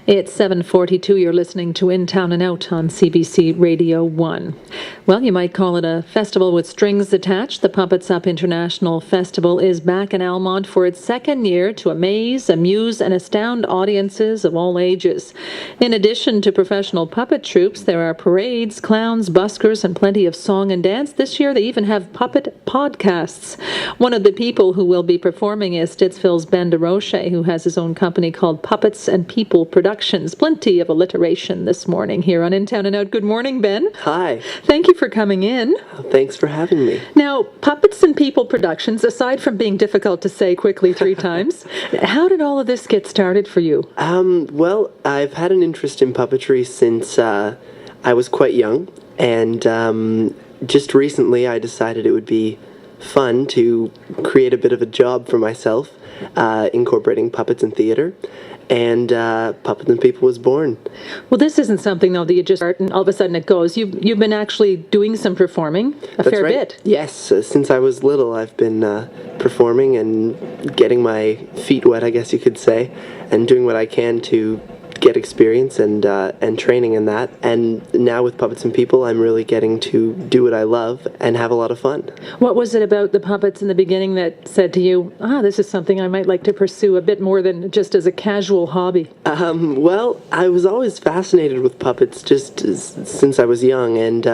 It's 7:42. You're listening to In Town and Out on CBC Radio 1. Well, you might call it a festival with strings attached. The Puppets Up International Festival is back in Almonte for its second year to amaze, amuse, and astound audiences of all ages. In addition to professional puppet troupes, there are parades, clowns, buskers, and plenty of song and dance. This year, they even have puppet podcasts. One of the people who will be performing is Stittsville's Ben DeRoche, who has his own company called Puppets and People Productions. Plenty of alliteration this morning here on In Town and Out. Good morning, Ben. Hi. Thank you for coming in. Thanks for having me. Now, Puppets and People Productions, aside from being difficult to say quickly 3 times, how did all of this get started for you? Well, I've had an interest in puppetry since I was quite young, and just recently I decided it would be fun to create a bit of a job for myself, incorporating puppets and theater. And Puppets and People was born. Well, this isn't something, though, that you just start and all of a sudden it goes. You've been actually doing some performing a fair bit. Yes, since I was little, I've been performing and getting my feet wet, I guess you could say, and doing what I can to get experience and training in that. And now with Puppets and People, I'm really getting to do what I love and have a lot of fun. What was it about the puppets in the beginning that said to you, this is something I might like to pursue a bit more than just as a casual hobby? Well, I was always fascinated with puppets just since I was young, and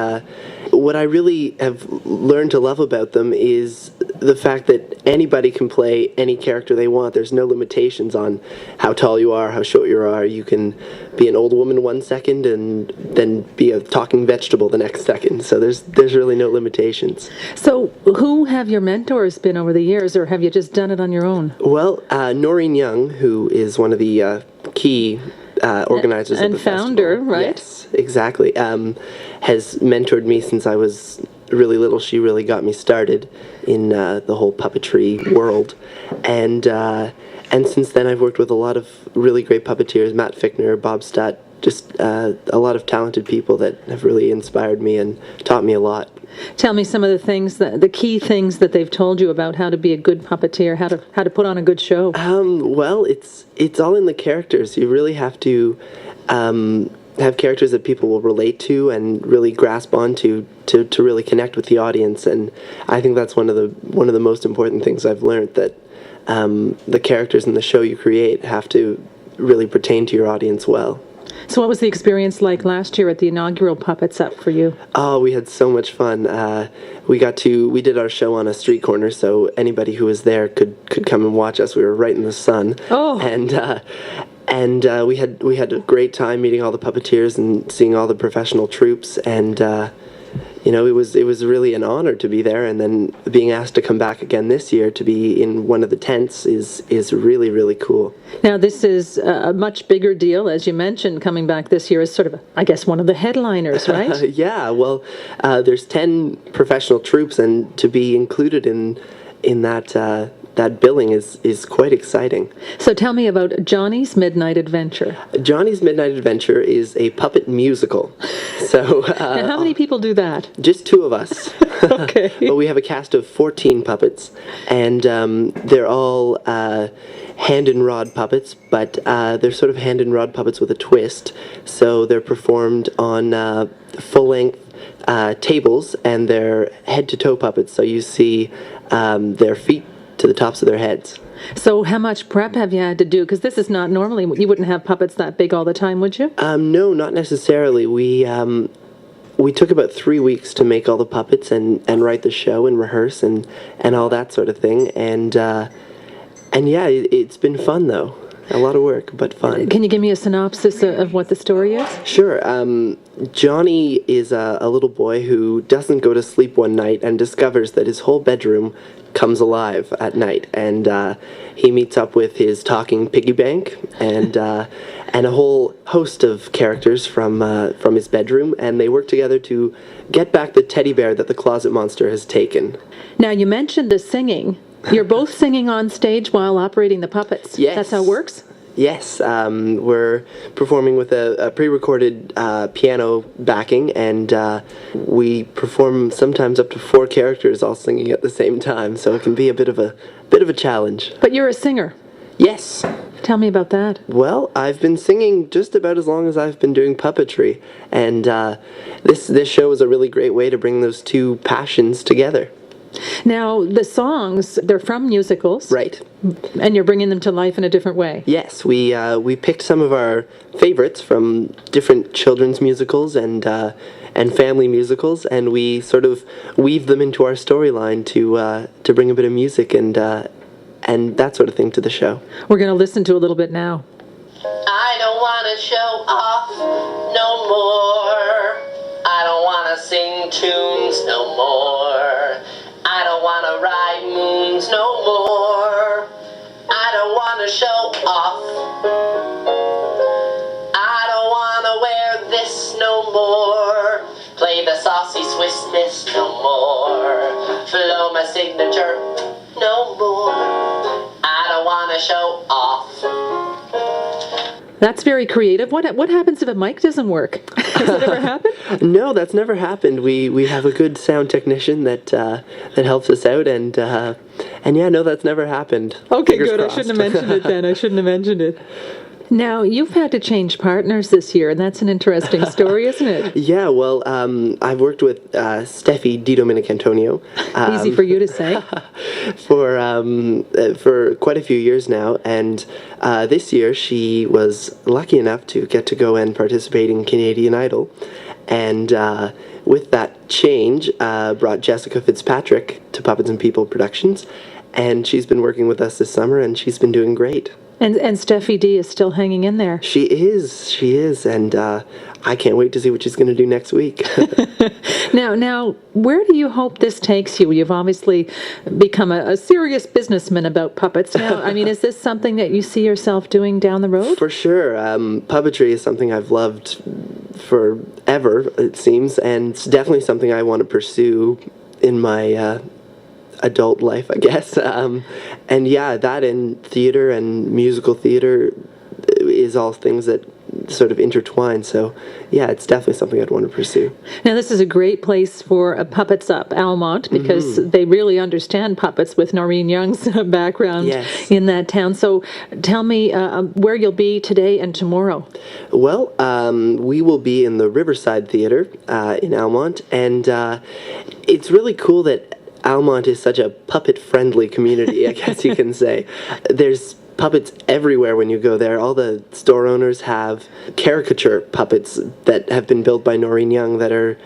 what I really have learned to love about them is the fact that anybody can play any character they want. There's no limitations on how tall you are, how short you are. You can be an old woman 1 second and then be a talking vegetable the next second. So there's really no limitations. So who have your mentors been over the years, or have you just done it on your own? Well, Noreen Young, who is one of the key organizers of the founder, festival. right? Yes, exactly. Has mentored me since I was really little. She really got me started in the whole puppetry world, and since then I've worked with a lot of really great puppeteers, Matt Fickner, Bob Stutt, just a lot of talented people that have really inspired me and taught me a lot. Tell me some of the things, the key things that they've told you about how to be a good puppeteer, how to put on a good show. Well, it's all in the characters. You really have to have characters that people will relate to and really grasp onto to really connect with the audience. And I think that's one of the most important things I've learned, that the characters in the show you create have to really pertain to your audience well. So what was the experience like last year at the inaugural Puppets Up for you? Oh, we had so much fun. We did our show on a street corner, so anybody who was there could come and watch us. We were right in the sun. Oh. And we had a great time meeting all the puppeteers and seeing all the professional troupes, and it was really an honor to be there. And then being asked to come back again this year to be in one of the tents is really, really cool. Now, this is a much bigger deal, as you mentioned. Coming back this year as sort of, I guess, one of the headliners, right? Yeah. Well, there's 10 professional troupes, and to be included in that billing is quite exciting. So tell me about Johnny's Midnight Adventure. Johnny's Midnight Adventure is a puppet musical. So and how many people do that? Just 2 of us. Okay. But we have a cast of 14 puppets, and they're all hand and rod puppets, but they're sort of hand and rod puppets with a twist. So they're performed on full-length tables, and they're head-to-toe puppets. So you see their feet to the tops of their heads. So how much prep have you had to do? Because this is not normally, you wouldn't have puppets that big all the time, would you? No, not necessarily. We took about 3 weeks to make all the puppets and write the show and rehearse and all that sort of thing. And yeah, it's been fun though. A lot of work, but fun. Can you give me a synopsis of what the story is? Sure. Johnny is a little boy who doesn't go to sleep one night and discovers that his whole bedroom comes alive at night, and he meets up with his talking piggy bank and a whole host of characters from his bedroom, and they work together to get back the teddy bear that the closet monster has taken. Now, you mentioned the singing. You're both singing on stage while operating the puppets. Yes. That's how it works? Yes, we're performing with a pre-recorded piano backing, and we perform sometimes up to 4 characters all singing at the same time, so it can be a bit of a challenge. But you're a singer. Yes. Tell me about that. Well, I've been singing just about as long as I've been doing puppetry, and this show is a really great way to bring those two passions together. Now, the songs, they're from musicals. Right. And you're bringing them to life in a different way. Yes, we picked some of our favorites from different children's musicals and family musicals, and we sort of weave them into our storyline to bring a bit of music and that sort of thing to the show. We're going to listen to a little bit now. I don't want to show off no more. I don't want to sing tunes no more. I don't want to ride moons no more. I don't want to show off. I don't want to wear this no more. Play the saucy Swiss Miss no more. Flow my signature no more. I don't want to show off. That's very creative. What happens if a mic doesn't work? Has it ever happened? No, that's never happened. We have a good sound technician that helps us out, and yeah, no, that's never happened. Okay, Fingers good. crossed. I shouldn't have mentioned it then. I shouldn't have mentioned it. Now, you've had to change partners this year, and that's an interesting story, isn't it? Yeah, well, I've worked with Steffi Di Domenicantonio. Easy for you to say. For quite a few years now, and this year she was lucky enough to get to go and participate in Canadian Idol, and with that change brought Jessica Fitzpatrick to Puppets and People Productions, and she's been working with us this summer, and she's been doing great. And Steffi D is still hanging in there. She is, and I can't wait to see what she's going to do next week. Now, where do you hope this takes you? You've obviously become a serious businessman about puppets now. I mean, is this something that you see yourself doing down the road? For sure. Puppetry is something I've loved forever, it seems, and it's definitely something I want to pursue in my adult life, I guess. And yeah, that and theater and musical theater is all things that sort of intertwine. So yeah, it's definitely something I'd want to pursue. Now, this is a great place for a Puppets Up Almont because they really understand puppets with Noreen Young's background Yes. in that town. So tell me where you'll be today and tomorrow. Well, we will be in the Riverside Theater in Almont, and it's really cool that Almont is such a puppet-friendly community, I guess you can say. There's puppets everywhere when you go there. All the store owners have caricature puppets that have been built by Noreen Young that are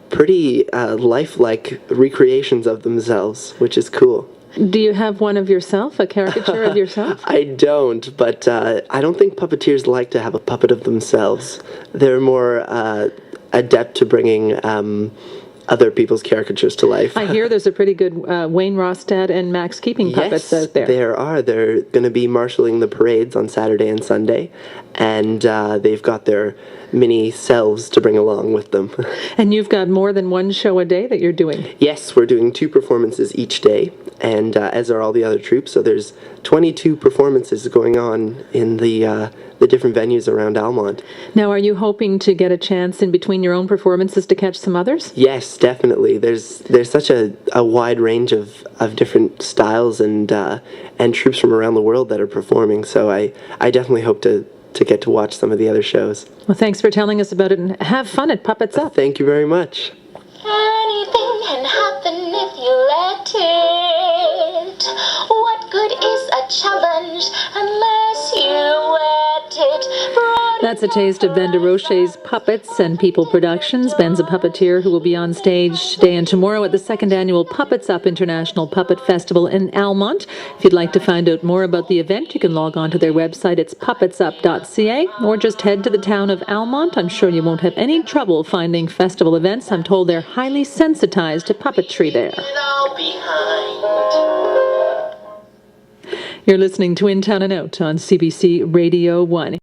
pretty lifelike recreations of themselves, which is cool. Do you have one of yourself, a caricature of yourself? I don't, but I don't think puppeteers like to have a puppet of themselves. They're more adept to bringing other people's caricatures to life. I hear there's a pretty good Wayne Rostad and Max Keeping puppets out there. There are. They're going to be marshalling the parades on Saturday and Sunday, and they've got their mini selves to bring along with them. And you've got more than one show a day that you're doing. Yes, we're doing 2 performances each day, and as are all the other troupes, so there's 22 performances going on in the different venues around Almont. Now, are you hoping to get a chance in between your own performances to catch some others? Yes, definitely. There's such a wide range of different styles and troupes from around the world that are performing, so I definitely hope to get to watch some of the other shows. Well, thanks for telling us about it, and have fun at Puppets Up. Thank you very much. Anything can happen if you let it. What good is a challenge unless you wet it? That's a taste of Ben DeRoche's Puppets and People Productions. Ben's a puppeteer who will be on stage today and tomorrow at the 2nd Annual Puppets Up International Puppet Festival in Almont. If you'd like to find out more about the event, you can log on to their website. It's puppetsup.ca, or just head to the town of Almont. I'm sure you won't have any trouble finding festival events. I'm told they're highly sensitized to puppetry there. It all behind. You're listening to In Town and Out on CBC Radio 1.